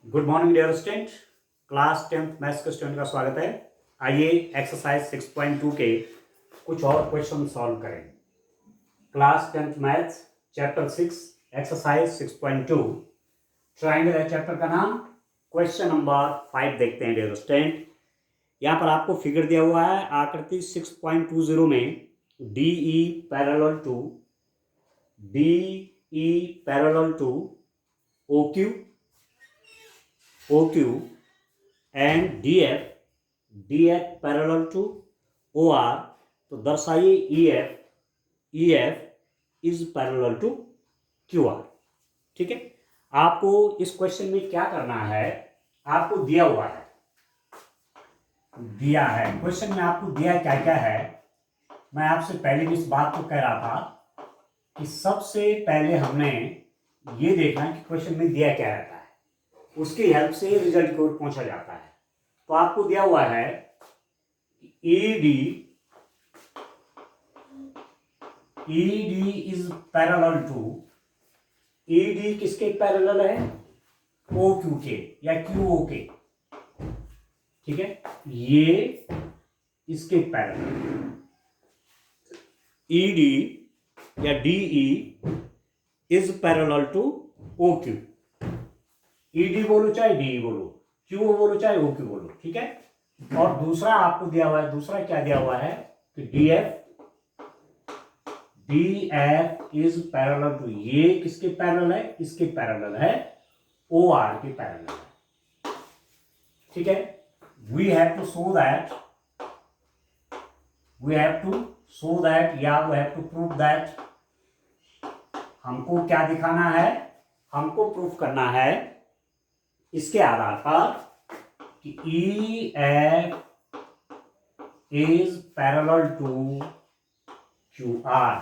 Good morning dear student. Class 10th maths के student का स्वागत है। आइए एक्सरसाइज 6.2 के कुछ और क्वेश्चन सॉल्व करें। Class 10th maths chapter 6 exercise 6.2 triangle है चैप्टर का नाम। क्वेश्चन नंबर 5 देखते हैं डियर स्टूडेंट। यहाँ पर आपको फिगर दिया हुआ है आकृति 6.20 में DE parallel to OQ and DF parallel to OR। तो दर्शाइए EF is parallel to QR। ठीक है, आपको इस क्वेश्चन में क्या करना है, आपको दिया हुआ है, क्वेश्चन में आपको दिया क्या क्या है। मैं आपसे पहले भी इस बात को कह रहा था कि सबसे पहले हमने ये देखना कि क्वेश्चन में दिया क्या रहता है, उसकी हेल्प से रिजल्ट की ओर पहुंचा जाता है। तो आपको दिया हुआ है ED is parallel to, ED किसके पैरेलल है, OQ के या QO के। ठीक है, ये इसके पैरेलल ED या DE is parallel to OQ। ED बोलो चाहे DE बोलो, QO बोलो चाहे OQ बोलो। ठीक है, और दूसरा आपको दिया हुआ है, दूसरा क्या दिया हुआ है कि DF इज पैरेलल टू, ये किसके पैरेलल है, इसके पैरेलल है, OR के पैरेलल है। ठीक है, we have to show that या we have to prove that. हमको क्या दिखाना है, हमको प्रूफ करना है इसके आधार पर कि EF is parallel to QR।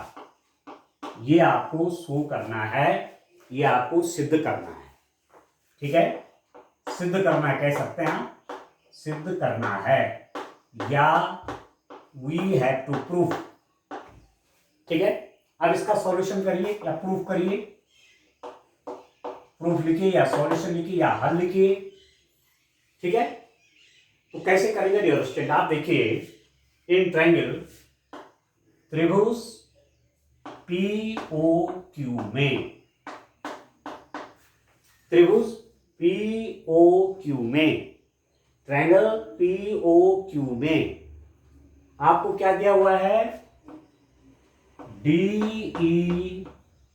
ये आपको शो करना है, ये आपको सिद्ध करना है। ठीक है, सिद्ध करना है, कह सकते हैं सिद्ध करना है, या वी हैव टू प्रूफ। ठीक है, अब इसका सॉल्यूशन करिए या प्रूफ करिए, प्रूफ लिखिए या सॉल्यूशन लिखिए या हल लिखिए। ठीक है, तो कैसे करेंगे डियर स्टूडेंट, आप देखिए इन ट्रायंगल त्रिभुज POQ में, त्रिभुज POQ में, ट्रायंगल POQ में आपको क्या दिया हुआ है, DE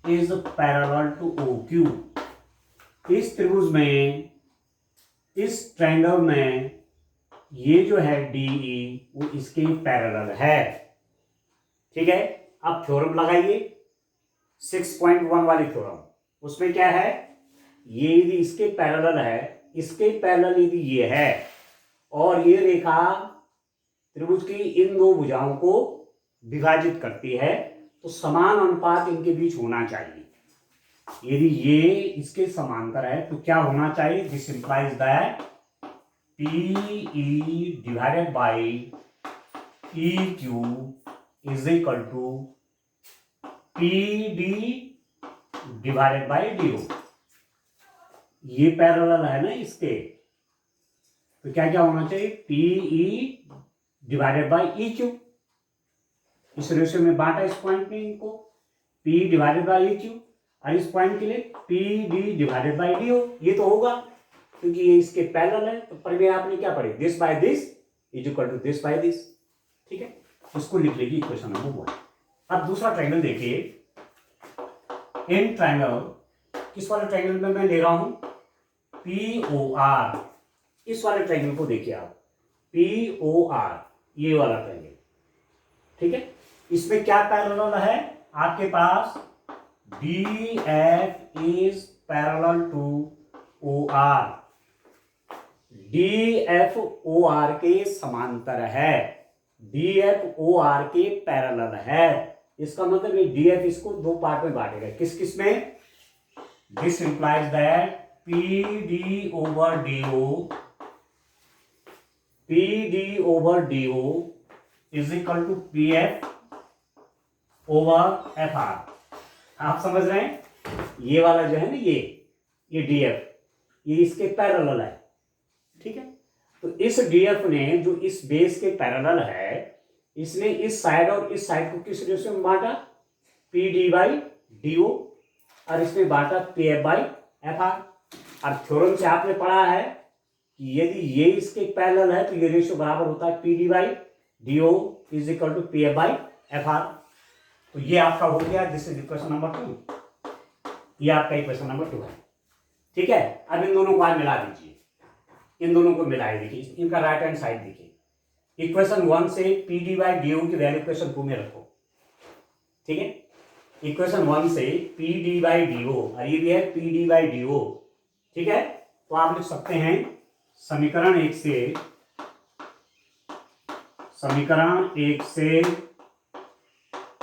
is parallel to OQ। इस त्रिभुज में, इस ट्रायंगल में ये जो है DE वो इसके पैरेलल है। ठीक है, अब थ्योरम लगाइए 6.1 वाली थ्योरम। उसमें क्या है, ये यदि इसके पैरेलल है, इसके पैरेलल यदि ये है और ये रेखा त्रिभुज की इन दो भुजाओं को विभाजित करती है, तो समान अनुपात इनके बीच होना चाहिए। यदि ये इसके समांतर है तो क्या होना चाहिए, this implies that PE divided by EQ is equal to PD divided by DO। ये पैरेलल है ना इसके, तो क्या क्या होना चाहिए, PE डिवाइडेड बाई EQ। इस रेशियो में बांटा इस पॉइंट में इनको, P डिवाइडेड बाई EQ, और इस पॉइंट के लिए PD डिवाइडेड बाई DO। ये तो होगा क्योंकि ये इसके पैरेलल है। तो प्रमेय आपने क्या पढ़ी, this by this is equal to this by this. ठीक है, इसको लिख लीजिए इक्वेशन नंबर 1। अब दूसरा ट्रायंगल देखिए, इन ट्रायंगल, किस वाले ट्रायंगल में मैं ले रहा हूं, POR। इस वाले ट्रायंगल को देखिए आप, POR, ये वाला ट्रायंगल। ठीक है, इसमें क्या पैरेलल है आपके पास, DF is parallel to OR। DF OR के समांतर है, DF OR के पैरेलल है। इसका मतलब ये DF इसको दो पार्ट में बांटेगा, किस किस में, this implies that PD over DO is equal to PF over FR। आप समझ रहे हैं, ये वाला जो है ना, ये DF ये इसके पैरेलल है, ठीक है। तो इस डीएफ ने जो इस बेस के पैरेलल है, इसने इस साइड और इस साइड को किस रेशियो में बांटा, P D by D O, और इसमें बांटा P F by F R. और थ्योरम से आपने पढ़ा है कि यदि ये इसके पैरेलल है तो ये रेशियो बराबर होता है P D by D O is equal to P F by F R. तो ये आपका हो गया, दिस इज इक्वेशन नंबर 2। ये आपका इक्वेशन नंबर 2 है, ठीक है। अब इन दोनों को आप मिला दीजिए, इन दोनों को मिलाए देखिए, इनका राइट हैंड साइड देखिए। इक्वेशन 1 से P D by D O की वैल्यू इक्वेशन 2 में रखो, ठीक है। इक्वेशन 1 से P D by D O, और ये भी है P D by D O, ठीक है। तो आप लिख सकते हैं समीकरण 1 से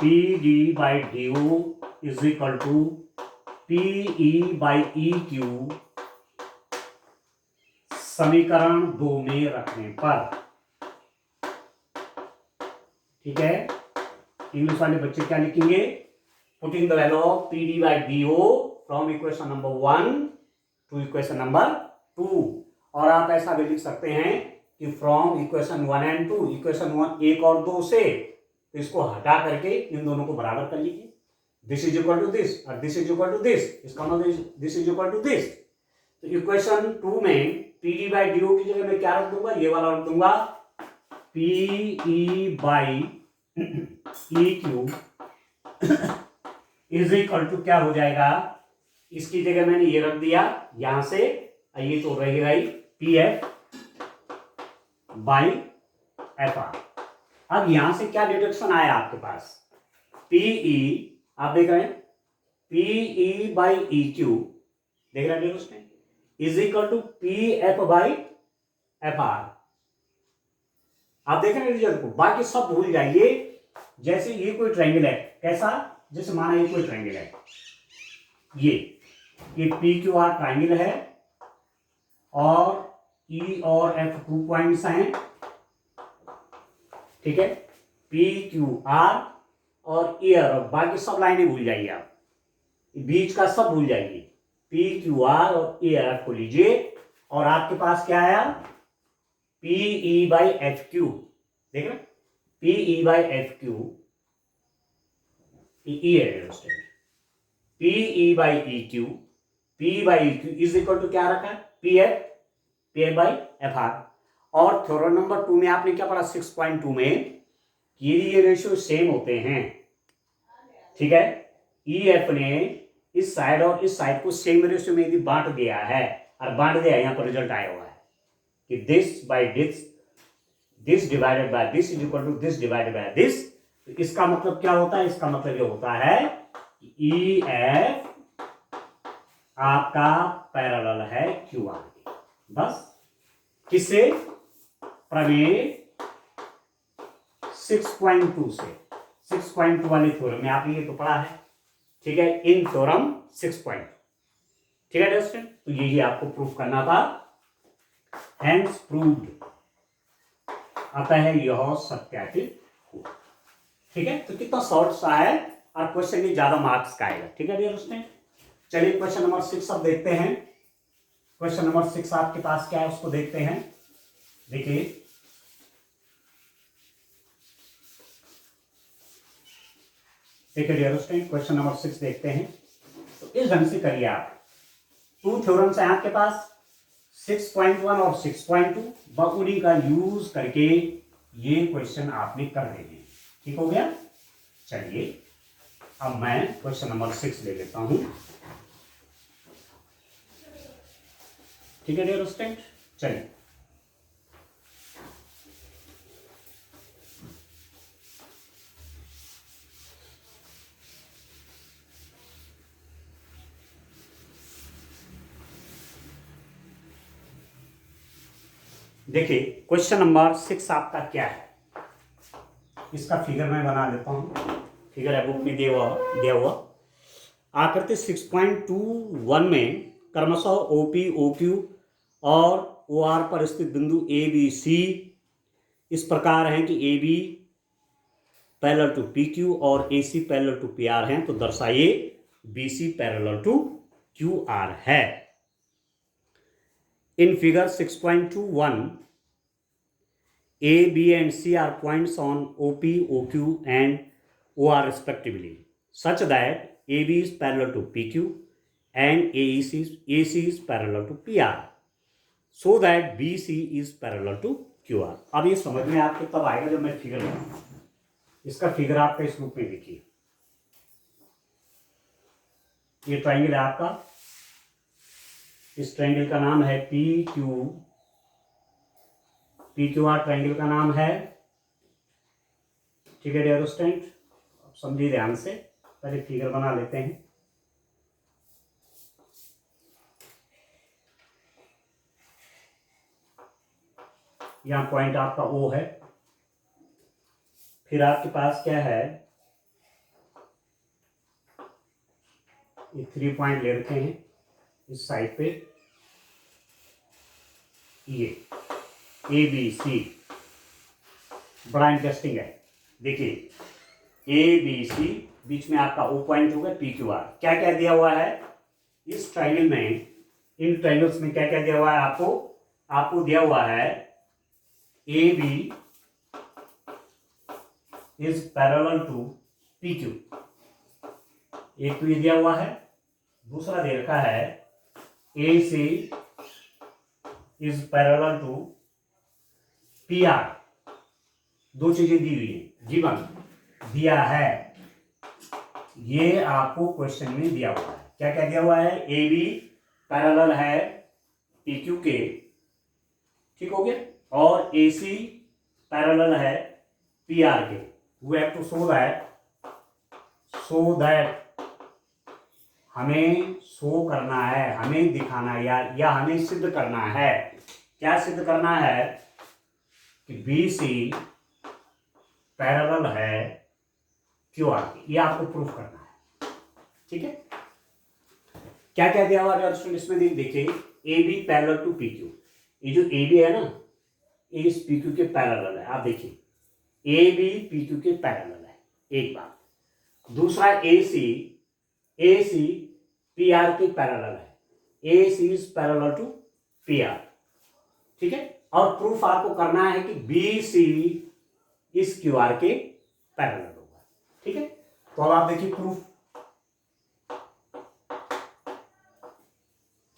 P D by D O is equal to P E by E Q समीकरण 2 में रखने पर, ठीक है। इंग्लिश वाले बच्चे क्या लिखेंगे, putting the value of P D by D O from equation number 1 to equation number 2। और आप ऐसा भी लिख सकते हैं कि फ्रॉम इक्वेशन 1 एंड 2, इक्वेशन 1 और 2 से इसको हटा करके इन दोनों को बराबर कर लीजिए। This is equal to this और this is equal to this, इसका मतलब this is equal to this. तो इक्वेशन 2 में P D by D O की जगह मैं क्या रख दूंगा, ये वाला रख दूंगा P E by E Q is equal to क्या हो जाएगा, इसकी जगह मैंने ये रख दिया यहां से, ये तो रहेगा ही P F by F R. अब यहां से क्या डिडक्शन आया आपके पास, पीई, आप देख रहे हैं पीई बाई ई क्यू, देख रहे हैं deduction is equal to P F by F R. आप देख रहे हैं रिजल्ट को, बाकी सब भूल जाइए। जैसे ये कोई ट्रायंगल है, कैसा, जैसे माना ये कोई ट्रायंगल है, ये पी क्यू आर ट्रायंगल है और ई और एफ 2 पॉइंट्स हैं, ठीक है। पी क्यू आर और ई और बाकी सब लाइनें भूल जाइए, आप बीच का सब भूल जाइए। पी क्यू आर और ई एफ को लीजिए और आपके पास क्या आया, P E by F Q, देख रहे, P E by F Q, P E by E Q, P by E Q is equal to क्या रखा है, P F by F R. और थ्योरम नंबर 2 में आपने क्या पढ़ा 6.2 में, ये रेशियो सेम होते हैं, ठीक है। ई एफ ने इस साइड और इस साइड को सेम रेशियो में यदि बांट दिया है, और बांट दिया, यहां पर रिजल्ट आया हुआ है कि this by this divided by this is equal to this divided by this. तो इसका मतलब क्या होता है, इसका मतलब ये होता है कि ई एफ आपका पैरेलल है क्यू आर के, बस। किससे, प्रमेय 6.2 से, 6.2 वाले थ्योरम में आपने ये तो पढ़ा है, ठीक है, इन थ्योरम 6.2, ठीक है दोस्तों। तो यही आपको प्रूफ करना था, हेंस प्रूव्ड, अतः यह सत्यापित हुआ, ठीक है। तो कितना शॉर्ट सा है और क्वेश्चन भी ज्यादा मार्क्स का आएगा, ठीक है दोस्तों। चलिए क्वेश्चन नंबर 6 अब देखते हैं। क्वेश्चन नंबर 6 आपके पास क्या है उसको देखते हैं। देखिए ठीक है डियर स्टूडेंट, क्वेश्चन नंबर 6 देखते हैं। तो इस ढंग से करिए आप, 2 थ्योरम्स हैं आपके पास, 6.1 और 6.2, उन्हीं का यूज करके ये क्वेश्चन आपने कर देने, ठीक हो गया। चलिए अब मैं क्वेश्चन नंबर 6 ले लेता हूं, ठीक है डियर स्टूडेंट। चलिए देखिए क्वेश्चन नंबर 6 आपका क्या है, इसका फिगर मैं बना देता हूं, फिगर है बुक में दिया हुआ। आकृति 6.21 में क्रमशः ओपी ओक्यू और ओ आर पर स्थित बिंदु ए बी सी इस प्रकार हैं कि A B parallel to P Q और A C parallel to P R हैं, तो दर्शाइए B C parallel to Q R है। In figure 6.21, A, B, and C are points on OP, OQ, and OR respectively, such that AB is parallel to PQ and AC is parallel to PR, so that BC is parallel to QR. अब ये समझ में आपको तब आएगा जब मैं figure लगाऊंगा। इसका फिगर आपका इस रूप में देखिए, ये ट्राइंगल है आपका, इस ट्राइंगल का नाम है PQR ट्राइंगल का नाम है, ठीक है डियर स्टूडेंट। अब समझिए ध्यान से, पहले फिगर बना लेते हैं। यहाँ पॉइंट आपका O है, फिर आपके पास क्या है, ये 3 पॉइंट ले रखे हैं इस साइड पे, ये ABC, बड़ा इंटरेस्टिंग है। देखिए ABC, बीच में आपका O पॉइंट होगा, PQR। क्या क्या दिया हुआ है इस ट्राइंगल में, इन ट्राइंगल्स में क्या क्या दिया हुआ है आपको दिया हुआ है AB is parallel to PQ, एक तो ये दिया हुआ है, दूसरा दे रखा है AC is parallel to PR। दो चीजें दी हुई है, गिवन दिया है, ये आपको क्वेश्चन में दिया हुआ है। क्या क्या दिया हुआ है, AB पैरेलल है PQ के, ठीक हो गया, और AC पैरेलल है PR के। We have to show that हमें शो करना है, हमें दिखाना है या हमें सिद्ध करना है। क्या सिद्ध करना है कि BC पैरेलल है QR के, ये आपको प्रूफ करना है, ठीक है। क्या क्या दिया हुआ है इसमें देखिए, AB पैरेलल टू PQ, ये जो AB है ना, ये इस PQ के पैरेलल है। आप देखिए AB PQ के पैरेलल है, एक बात। दूसरा AC PR के पैरेलल है, AC is parallel to PR, ठीक है। और प्रूफ आपको करना है कि BC इस QR के पैरेलल होगा, ठीक है। तो अब आप देखिए प्रूफ,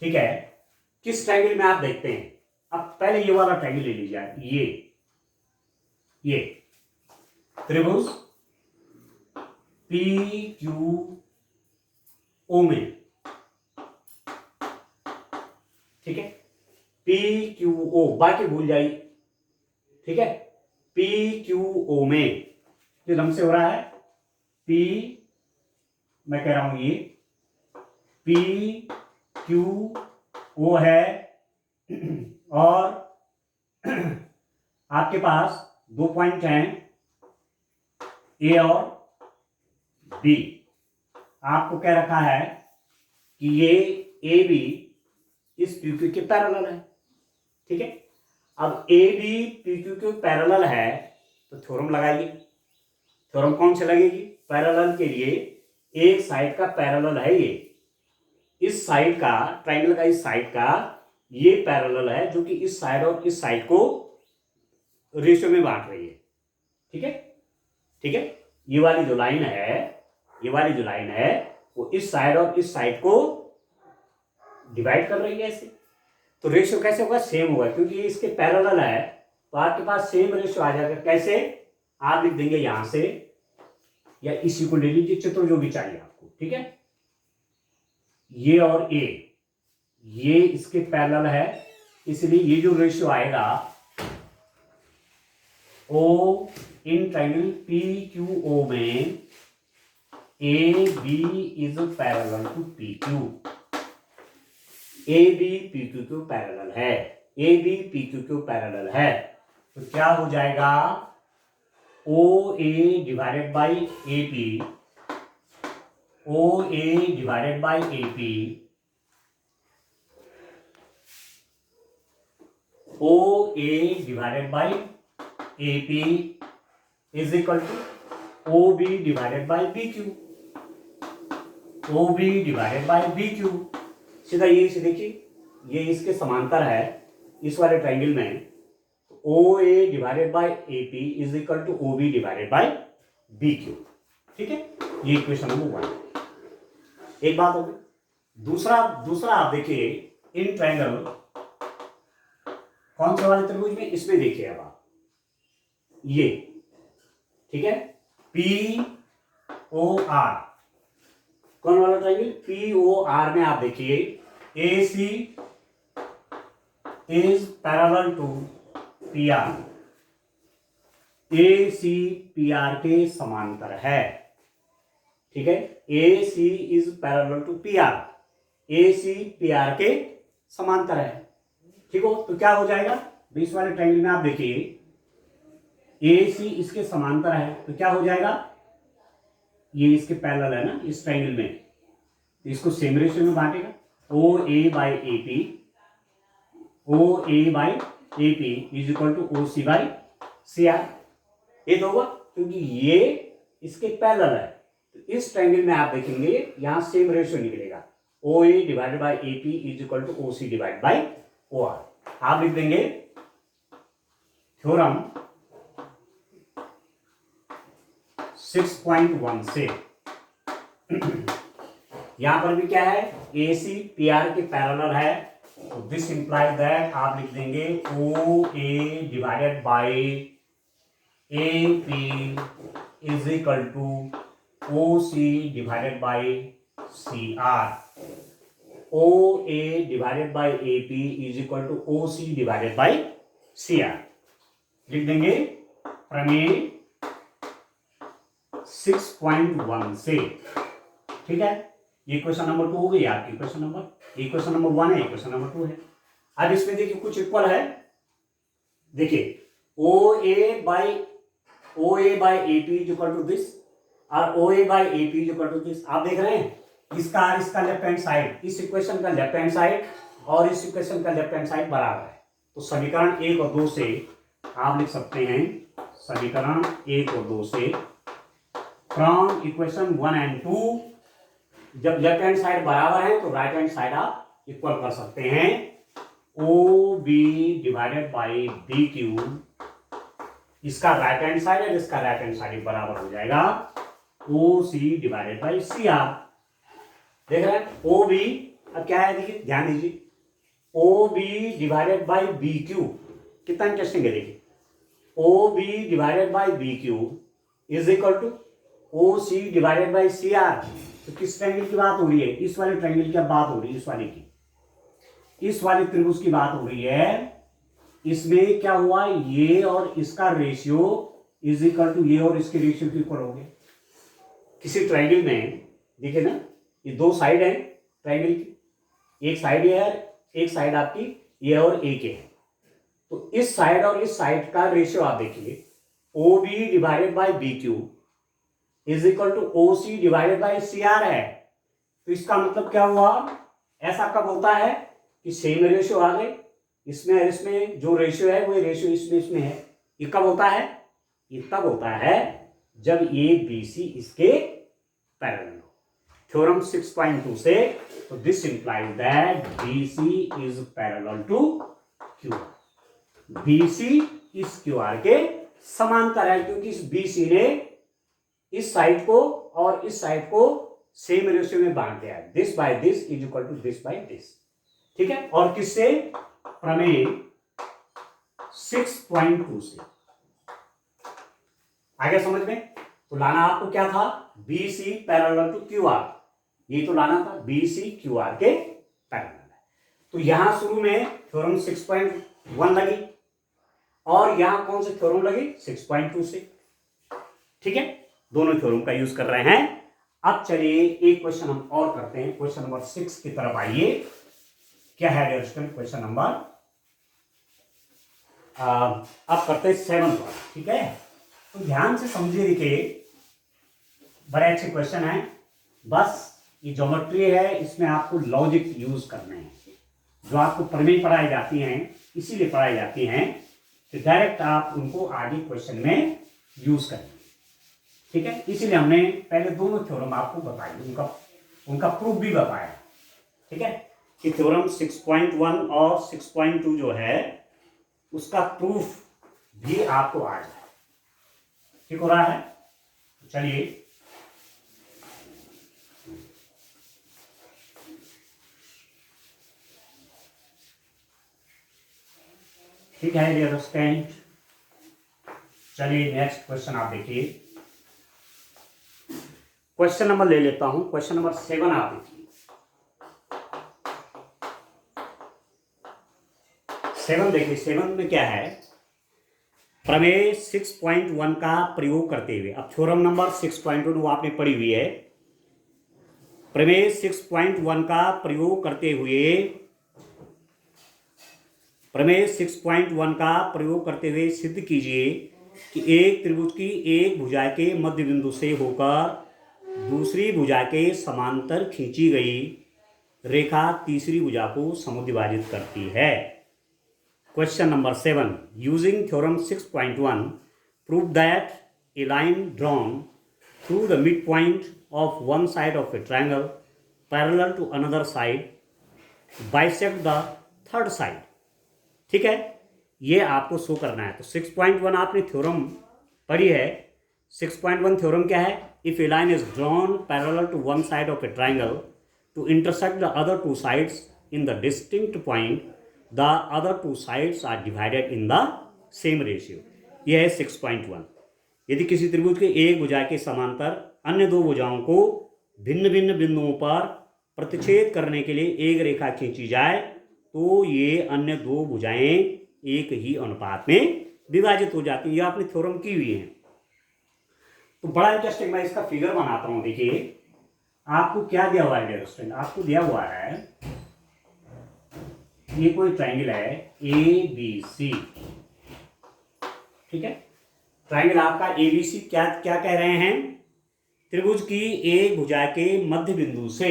ठीक है। किस ट्रायंगल में आप देखते हैं, अब पहले ये वाला ट्रायंगल ले लीजिए, ये त्रिभुज PQO में, ठीक है, PQO, बाकी भूल जाइए, ठीक है। PQO में जो ढंग से हो रहा है, मैं कह रहा हूं ये PQO है, और आपके पास 2 पॉइंट हैं A और B। आपको कह रखा है कि ये AB इस PQ के पैरेलल है, ठीक है। अब AB PQ के पैरेलल है तो थ्योरम लगाइए। थ्योरम कौन से लगेगी, पैरेलल के लिए एक साइड का पैरेलल है, ये इस साइड का, ट्राइंगल का इस साइड का ये पैरेलल है, जो कि इस साइड और इस साइड को रेशियो में बांट रही है, ठीक है, ठीक है। ये वाली जो लाइन है वो इस साइड और इस साइड को डिवाइड कर रही है ऐसे। तो रेशियो कैसे होगा, सेम होगा, क्योंकि ये इसके पैरेलल है, तो आपके पास सेम रेशियो आ जाएगा। कैसे, आप लिख देंगे यहां से, या इसी को ले लीजिए, चित्र जो भी चाहिए आपको, ठीक है। ये और ये इसके पैरेलल है, इसलिए ये जो रेशियो आएगा O इन ट्रायंगल PQO में AB is parallel to PQ, AB PQ को पैरेलल है, AB PQ को पैरेलल है, तो क्या हो जाएगा, OA divided by AP, OA divided by AP, OA divided by AP is equal to OB divided by BQ, OB divided by BQ। सीधा ये से देखिए, ये इसके समांतर है इस वाले ट्राइंगल में, O A divided by A P is equal to O B divided by B Q. ठीक है, ये इक्वेशन नंबर 1। एक बात हो गई। दूसरा आप देखिए, इन ट्राइंगल कौन से वाले त्रिभुज में, इसमें देखिए अब आप ये, ठीक है, पी ओ आर, कौन वाला ट्राइंगल, पी ओ आर में आप देखिए A C is parallel to P R, A C P R के समांतर है। ठीक है, A C is parallel to P R, A C P R के समांतर है। ठीक हो, तो क्या हो जाएगा, बीच वाले ट्राइंगल में आप देखिए ए सी इसके समांतर है, तो क्या हो जाएगा, ये इसके पैरेलल है ना इस ट्राइंगल में, इसको सेम रेशियो में बांटेगा, O A by A P, O A by A P is equal to O C by C R. ये तो होगा क्योंकि ये इसके पैरेलल है, तो इस ट्राइंगल में आप देखेंगे यहां सेम रेशियो निकलेगा, O A divided by A P is equal to O C divide by O R. आप लिख देंगे थ्योरम 6.1 से यहां पर भी क्या है, ए सी पी आर के पैरेलल है, तो दिस इंप्लाइज दैट आप लिख देंगे O A divided by A P is equal to O C divided by C R. O A divided by A P is equal to O C divided by C R. लिख देंगे प्रमेय 6.1 से। ठीक है, ये क्वेश्चन नंबर 2 हो गई आपकी, क्वेश्चन नंबर 1 है, क्वेश्चन नंबर 2 है। अब इसमें देखिए कुछ इक्वल है, देखिए O A by A P is equal to this और O A by A P is equal to this. आप देख रहे हैं इसका लेफ्ट हैंड साइड, इस इक्वेशन का लेफ्ट हैंड साइड और इस इक्वेशन का लेफ्ट हैंड साइड बराबर है, तो समीकरण 1 और 2 से आप लिख सकते हैं, समीकरण 1 और 2 से फ्रॉम इक्वेशन 1 एंड 2, जब लेफ्ट हैंड साइड बराबर है तो राइट हैंड साइड आप इक्वल कर सकते हैं। O B divided by B Q, इसका राइट हैंड साइड है, इसका राइट हैंड साइड बराबर हो जाएगा O C divided by C R. देख रहे हैं ओ बी, अब क्या है देखिए, ध्यान दीजिए, O B divided by B Q, कितना इंटरेस्टिंग है देखिए, O B divided by B Q is equal to O C divided by C R. तो किस ट्रायंगल की बात हो रही है, इस वाले ट्रायंगल की बात हो रही है, इस वाले की, इस वाले त्रिभुज की बात हो रही है। इसमें क्या हुआ, ये और इसका रेशियो इज इक्वल टू ये और इसके रेशियो के इक्वल हो गए। किसी ट्रायंगल में देखिए ना, ये 2 साइड है ट्रायंगल की, एक साइड ये है, एक साइड आपकी ये और ए के है, तो इस साइड और इस साइड का रेशियो आप देखिए, O B divided by B Q is equal to O C divided by C R है। तो इसका मतलब क्या हुआ, ऐसा कब होता है कि सेम रेशियो आ गए, इसमें और इसमें जो रेशियो है वो रेशियो इसमें है। ये कब होता है, ये तब होता है जब ये बी सी इसके पैरेलल हो। थ्योरम 6.2 से, तो this implies that B C is parallel to Q R, B C इस क्यू आर के समांतर है, क्योंकि इस बी सी ने इस साइड को और इस साइड को सेम रेशियो में बांट दिया है, this by this is equal to this by this. ठीक है, और किससे, प्रमेय 6.2 से। आगे समझ में, तो लाना आपको क्या था, B C parallel to Q R, ये तो लाना था, बी सी क्यू आर के पैरेलल है। तो यहां शुरू में थ्योरम 6.1 लगी और यहां कौन सी थ्योरम लगी, 6.2 से। ठीक है, दोनों थ्योरम का यूज कर रहे हैं। अब चलिए एक क्वेश्चन हम और करते हैं, क्वेश्चन नंबर 6 की तरफ आइए। क्या है डियर स्टूडेंट, क्वेश्चन नंबर अब करते हैं 7 वाला। ठीक है, तो ध्यान से समझिए, देखिए बड़े अच्छे क्वेश्चन है, बस ये ज्योमेट्री है, इसमें आपको लॉजिक यूज करने हैं, जो आपको प्रमेय पढ़ाई जाती हैं इसीलिए पढ़ाई जाती हैं कि डायरेक्ट आप उनको आगे क्वेश्चन में यूज करेंगे। ठीक है, इसीलिए हमने पहले दोनों थ्योरम आपको बताई, उनका प्रूफ भी बताया। ठीक है, कि थ्योरम 6.1 और 6.2 जो है उसका प्रूफ भी आपको आ जाए। ठीक हो रहा है? चलिए ठीक है डियर स्टूडेंट, चलिए नेक्स्ट क्वेश्चन आप देखिए। क्वेश्चन नंबर ले लेता हूं, क्वेश्चन नंबर 7 आप देखिए। 7 देखिए, 7 में क्या है, प्रमेय 6.1 का प्रयोग करते हुए, अब थ्योरम नंबर 6.1 वो आपने पढ़ी हुई है। प्रमेय 6.1 का प्रयोग करते हुए, प्रमेय 6.1 का प्रयोग करते हुए सिद्ध कीजिए कि एक त्रिभुज की एक भुजा के मध्य बिंदु से होकर दूसरी भुजा के समांतर खींची गई रेखा तीसरी भुजा को समद्विभाजित करती है। Question number 7, using theorem 6.1 prove that a line drawn through the mid point of one side of a triangle parallel to another side bisect the third side. ठीक है, ये आपको शो करना है। तो 6.1 आपने थ्योरम पढ़ी है। 6.1 थ्योरम क्या है, if a line is drawn parallel to one side of a triangle to intersect the other two sides in the distinct point, the other two sides are divided in the same ratio. यह है 6.1। यदि किसी त्रिभुज के एक भुजा के समांतर अन्य दो भुजाओं को भिन्न भिन्न बिंदुओं पर प्रतिच्छेद करने के लिए एक रेखा खींची जाए तो ये अन्य दो भुजाएं एक ही अनुपात में विभाजित हो जाती है। ये आपने थ्योरम की हुई है। तो बड़ा इंटरेस्टिंग, मैं इसका फिगर बनाता हूं। देखिए आपको क्या दिया हुआ है डियर स्टूडेंट, आपको दिया हुआ है ये कोई ट्रायंगल है ABC। ठीक है, ट्रायंगल आपका ABC क्या क्या कह रहे हैं, त्रिभुज की एक भुजा के मध्य बिंदु से,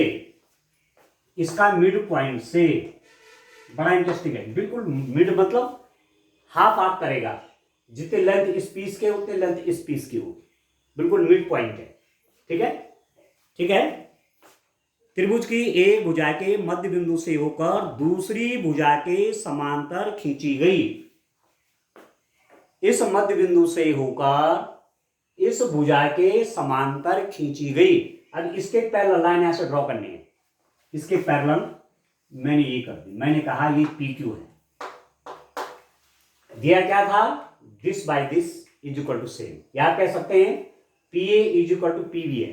इसका मिड पॉइंट से, बड़ा इंटरेस्टिंग है, बिल्कुल मिड मतलब हाफ आप करेगा, जितने लेंथ इस पीस के उतने लेंथ इस पीस की होगी, बिल्कुल मिड पॉइंट है। ठीक है, ठीक है, त्रिभुज की एक भुजा के मध्य बिंदु से होकर दूसरी भुजा के समांतर खींची गई, इस मध्य बिंदु से होकर इस भुजा के समांतर खींची गई। अब इसके पैरेलल लाइन ऐसे ड्रॉ करनी है, इसके पैरेलल मैंने ये कर दी, मैंने कहा ये PQ है। दिया क्या था, this by this is equal to same, या कह सकते हैं PA is equal to PB है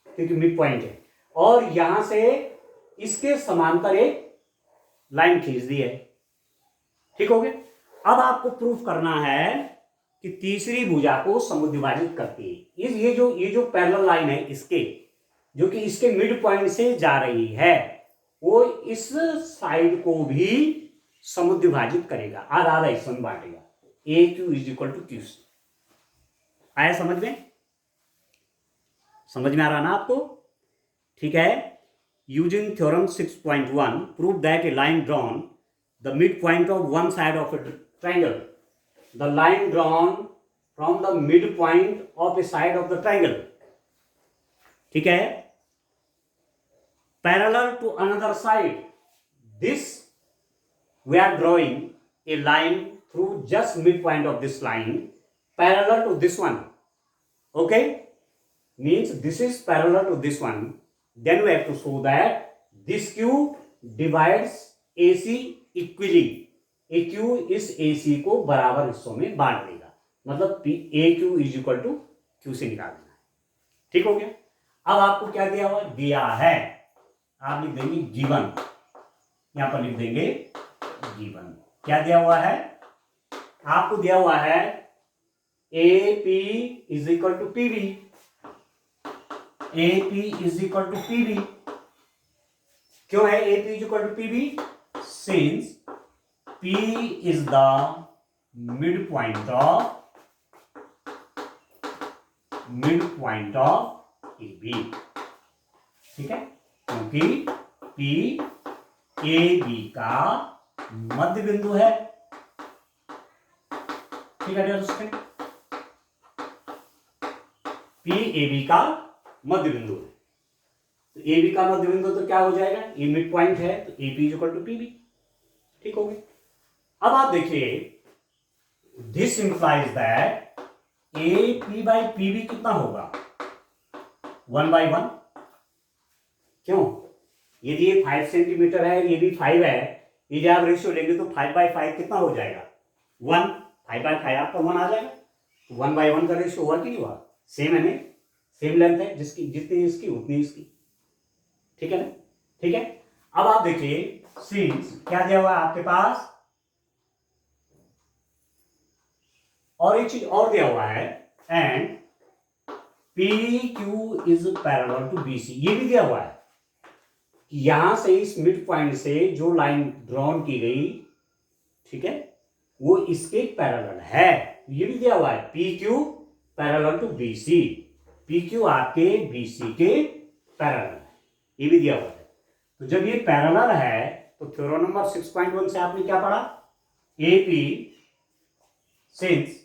क्योंकि मिड पॉइंट है, और यहां से इसके समांतर एक लाइन खींच दी है। ठीक हो गया। अब आपको प्रूफ करना है कि तीसरी भुजा को समद्विभाजित करती है। ये जो पैरेलल लाइन है इसके, जो कि इसके मिड पॉइंट से जा रही है, वो इस साइड को भी समद्विभाजित करेगा, आधा आधा हिस्सा में बांटेगा। AQ is equal to QC। आया समझ में? समझ में आ रहा ना आपको? ठीक है, using theorem 6.1 prove that a line drawn the mid point of one side of a triangle, the line drawn from the mid point of A side of the triangle, ठीक है, parallel to another side, this we are drawing a line through just midpoint of this line parallel to this one. Okay, means this is parallel to this one, then we have to show that this Q divides AC equally, AQ इस AC को बराबर हिस्सों में बांट देगा, मतलब AQ is equal to Q से निकाल देना है। ठीक हो गया। अब आपको क्या दिया हुआ, दिया है, आप लिख देंगे गिवन, यहां पर लिख देंगे गिवन। क्या दिया हुआ है, आपको दिया हुआ है AP is equal to PB, AP is equal to PB। क्यों है AP is equal to PB? Since P is the mid point of AB। ठीक है, क्योंकि P AB का मध्य बिंदु है। ठीक है दोस्तों, P AB का मध्य बिंदु है। तो ए बी का मध्य बिंदु तो क्या हो जाएगा, ये मिड पॉइंट है, तो A P is equal to P B. ठीक हो गया। अब आप देखिए, this implies that A P by P B कितना होगा, 1/1। क्यों, यदि ये 5 सेंटीमीटर है, ये भी 5 है, ये जब आप रेशियो लेंगे तो 5/5 कितना हो जाएगा, 1। 5/5 आपका 1 आ जाएगा। 1/1 का रेशियो हुआ कि नहीं हुआ, सेम है नहीं, सेम लेंथ है, जिसकी जितनी इसकी उतनी इसकी। ठीक है ना, ठीक है। अब आप देखिए, सिंस क्या दिया हुआ है आपके पास, और एक चीज और दिया हुआ है, and P Q is parallel to B C, ये भी दिया हुआ है कि यहां से इस मिड पॉइंट से जो लाइन ड्रॉन की गई, ठीक है, वो इसके पैरेलल है। ये भी दिया हुआ है, P Q parallel to B C, P Q आपके बी सी के पैरेलल है, ये भी दिया हुआ है। तो जब ये पैरेलल है तो थ्योरम नंबर 6.1 से आपने क्या पढ़ा, A P since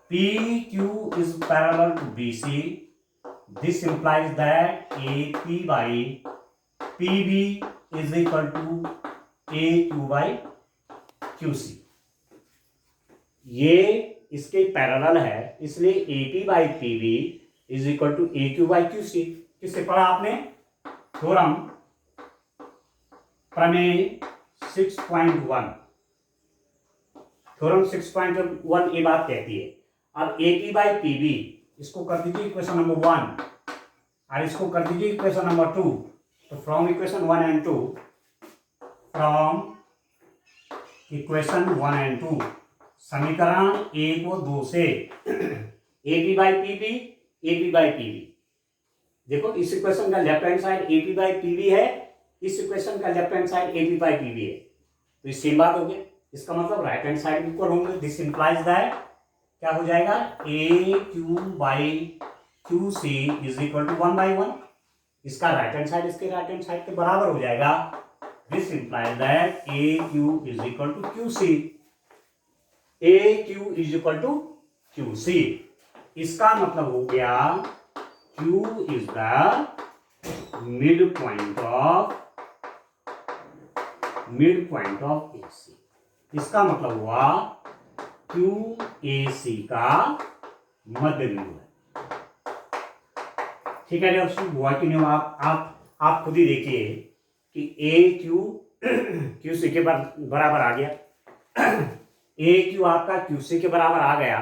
PQ is parallel to BC, this implies that AP by PB is equal to AQ by QC। ये इसके पैरेलल है, इसलिए AP by PB is equal to AQ by QC। किससे पढ़ा आपने, थ्योरम प्रमेय 6.1, theorem 6.1 ये बात कहती है। अब AP बाई PB इसको कर दीजिए इक्वेशन नंबर 1 और इसको कर दीजिए इक्वेशन नंबर 2। तो from equation 1 and 2, from equation 1 and 2 समीकरण 1 और 2 से AP by PB, AP by PB, देखो इस इक्वेशन का left hand side AP by PB है, इस इक्वेशन का left hand side AP by PB है, तो ये सेम बात हो गई। इसका मतलब राइट हैंड साइड इक्वल होंगे। दिस इंप्लाइज दैट क्या हो जाएगा, A Q by Q C is equal to 1/1। इसका राइट हैंड साइड इसके राइट हैंड साइड के बराबर हो जाएगा। This implies that A Q is equal to Q C, A Q is equal to Q C. इसका मतलब हो गया Q is the mid point of A C. इसका मतलब हुआ QAC का मध्य बिंदु है। ठीक है दोस्तों, हुआ कि नहीं हुआ, आप खुद ही देखिए कि QC के बराबर आ गया, AQ आपका QC के बराबर आ गया,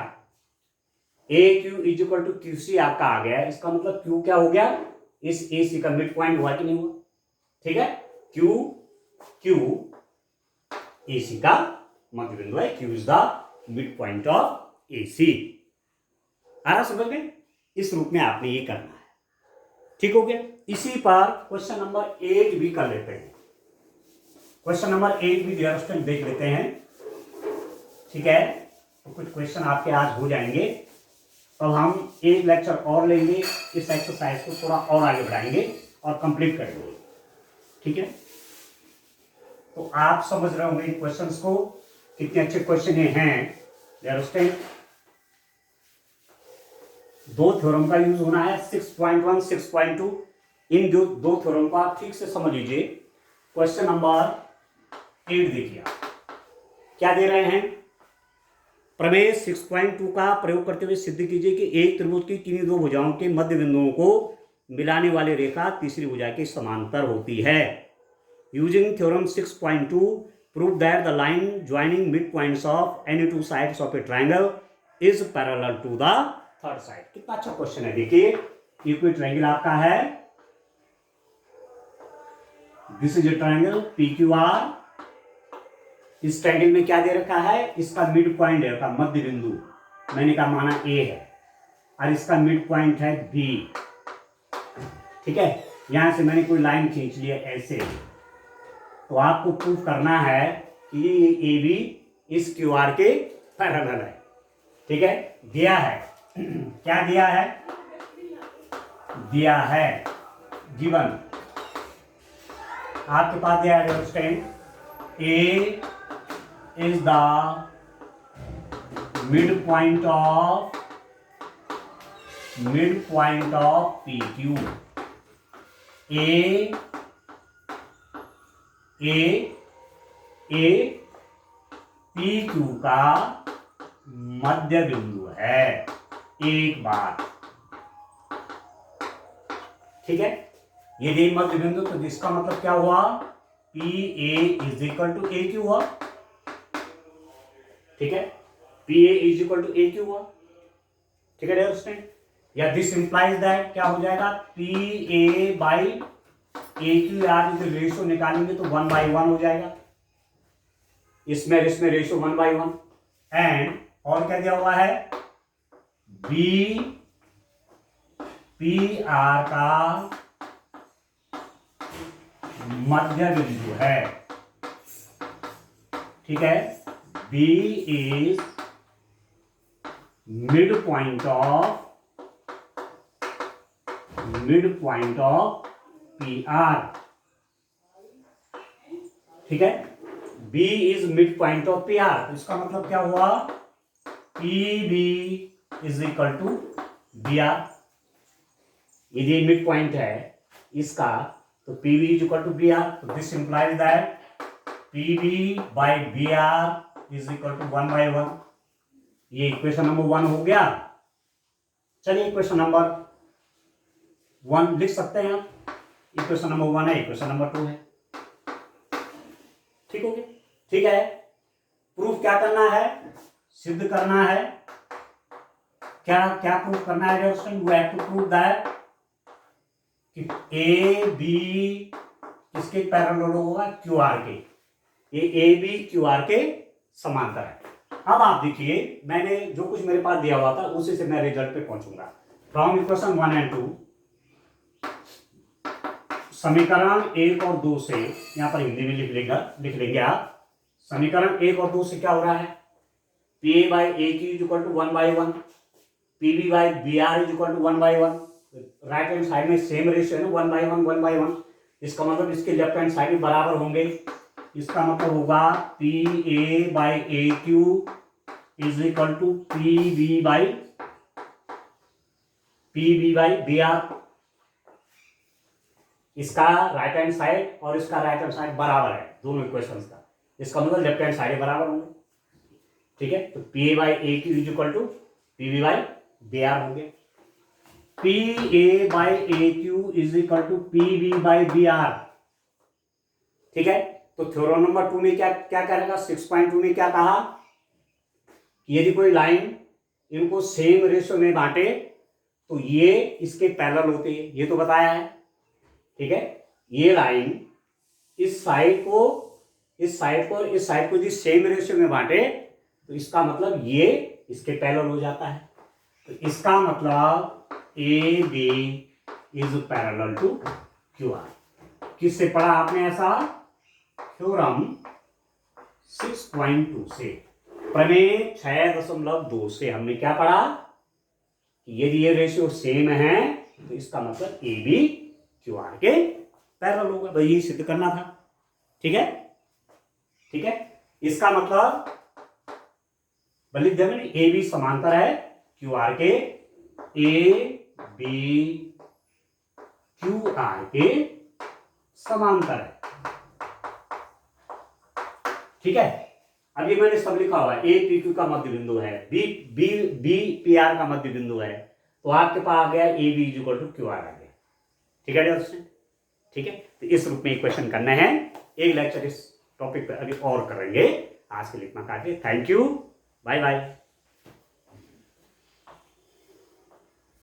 AQ is equal to QC आपका आ गया। इसका मतलब Q क्या हो गया, इस AC का मिड पॉइंट हुआ कि नहीं हुआ। ठीक है, Q AC का मध्य बिंदु है, Q is the mid point of AC। आ रहा समझ में, इस रूप में आपने ये करना है। ठीक हो गया। इसी पर क्वेश्चन नंबर 8 भी कर लेते हैं। क्वेश्चन नंबर 8 भी डियर स्टूडेंट देख लेते हैं। ठीक है, तो कुछ क्वेश्चन आपके आज हो जाएंगे, तो हम एक लेक्चर और लेंगे, इस एक्सरसाइज को थोड़ा और आगे बढ़ाएंगे और कंप्लीट करेंगे। ठीक है, तो आप समझ रहे होंगे इन क्वेश्चंस को, कितने अच्छे क्वेश्चन ये हैं। दो थ्योरम का यूज होना है, 6.1 6.2। इन दो थ्योरम को आप ठीक से समझ लीजिए। क्वेश्चन नंबर 8 देखिए, क्या दे रहे हैं, प्रमेय 6.2 का प्रयोग करते हुए सिद्ध कीजिए कि एक त्रिभुज की किन्हीं दो भुजाओं के मध्य बिंदुओं को मिलाने वाली रेखा तीसरी भुजा के समांतर होती है। Using theorem 6.2 prove that the line joining midpoints of any two sides of a triangle is parallel to the third side। कितना अच्छा क्वेश्चन है, देखिए ये कोई ट्रायंगल आपका है, this is a triangle PQR। इस ट्रायंगल में क्या दे रखा है, इसका मिड पॉइंट है, का मध्य बिंदु मैंने कहा माना A है, और इसका मिड पॉइंट है B। ठीक है, यहां से मैंने कोई लाइन खींच लिया ऐसे, तो आपको प्रूव करना है कि ये AB इस QR के पैरेलल है। ठीक है, दिया है, क्या दिया है, दिया है गिवन आपके पास दिया है दोस्तों, A is the mid point of PQ A P Q का मध्य बिंदु है एक बार। ठीक है, यदि मध्य बिंदु तो इसका मतलब क्या हुआ, P A is equal to A Q हुआ। ठीक है, P A is equal to A Q हुआ। ठीक है डियर स्टूडेंट, या दिस इंप्लाइज दैट क्या हो जाएगा, P A by A Q. यार यदि रेशियो निकालेंगे तो 1/1 हो जाएगा, इसमें रेशियो 1/1। एंड और क्या दिया हुआ है, बी पी आर का मध्य बिंदु है। ठीक है, B is mid point of P R. ठीक है, B is mid point of P R. तो इसका मतलब क्या हुआ, P B is equal to B R. यदि मिड पॉइंट है इसका तो P B is equal to B R. तो this implies that P B by B R is equal to 1/1। ये इक्वेशन नंबर 1 हो गया। चलिए इक्वेशन नंबर 1 लिख सकते हैं आप। इक्वेशन नंबर 1 है, इक्वेशन नंबर 2 है। ठीक हो गया। ठीक है, प्रूफ क्या करना है, सिद्ध करना है। क्या क्या प्रूफ करना है, we have to prove that कि ए बी किसके पैरेलल होगा, क्यू आर के। ये ए बी क्यू आर के समांतर है। अब आप देखिए, मैंने जो कुछ मेरे पास दिया हुआ था उसी से मैं रिजल्ट पे पहुंचूंगा। फ्रॉम इक्वेशन 1 एंड 2, समीकरण 1 और 2 से, यहां पर हिंदी में लिख लेंगे आप। समीकरण 1 और 2 से क्या हो रहा है, P A by A Q is equal to 1/1, P B by B R is equal to 1/1। Right hand side में सेम रेशियो है ना, 1/1। इसका मतलब इसके लेफ्ट हैंड साइड में बराबर होंगे। इसका मतलब होगा P A by A Q is equal to P B by B R. इसका राइट हैंड साइड और इसका राइट हैंड साइड बराबर है, दोनों इक्वेशंस का। इसका मतलब लेफ्ट हैंड साइड बराबर होंगे। ठीक है, तो P A by A Q is equal to P B by B R होंगे। P A by A Q is equal to P B by B R. ठीक है, तो थ्योरम नंबर 2 में क्या क्या करेगा, 6.2 में क्या कहा कि यदि कोई लाइन इनको सेम रेशियो में बांटे तो ये इसके पैरेलल होते हैं, ये तो बताया है। ठीक है, ये लाइन इस साइड को इस साइड को यदि सेम रेशियो में बांटे तो इसका मतलब ये इसके पैरेलल हो जाता है। तो इसका मतलब A B is parallel to Q R. किससे पढ़ा आपने ऐसा, थ्योरम 6.2 से, प्रमेय 6.2 से हमने क्या पढ़ा कि यदि ये रेशियो सेम है तो इसका मतलब ए बी क्यू आर के पैरेलल होगा। भाई ये सिद्ध करना था। ठीक है, ठीक है, इसका मतलब बल्कि जब ए बी समांतर है क्यू आर के, ए बी क्यू आर के समांतर है। ठीक है, अब ये मैंने सब लिखा हुआ है। ए पी क्यू का मध्य बिंदु है, बी पी आर का मध्य बिंदु है, तो आपके पास आ गया A B is equal to Q R आ गया। ठीक है दोस्तों, ठीक है, तो इस रूप में इक्वेशन करने हैं। एक लेक्चर इस टॉपिक पर अभी और करेंगे। आज के लिए इतना काफी। Thank you, bye bye.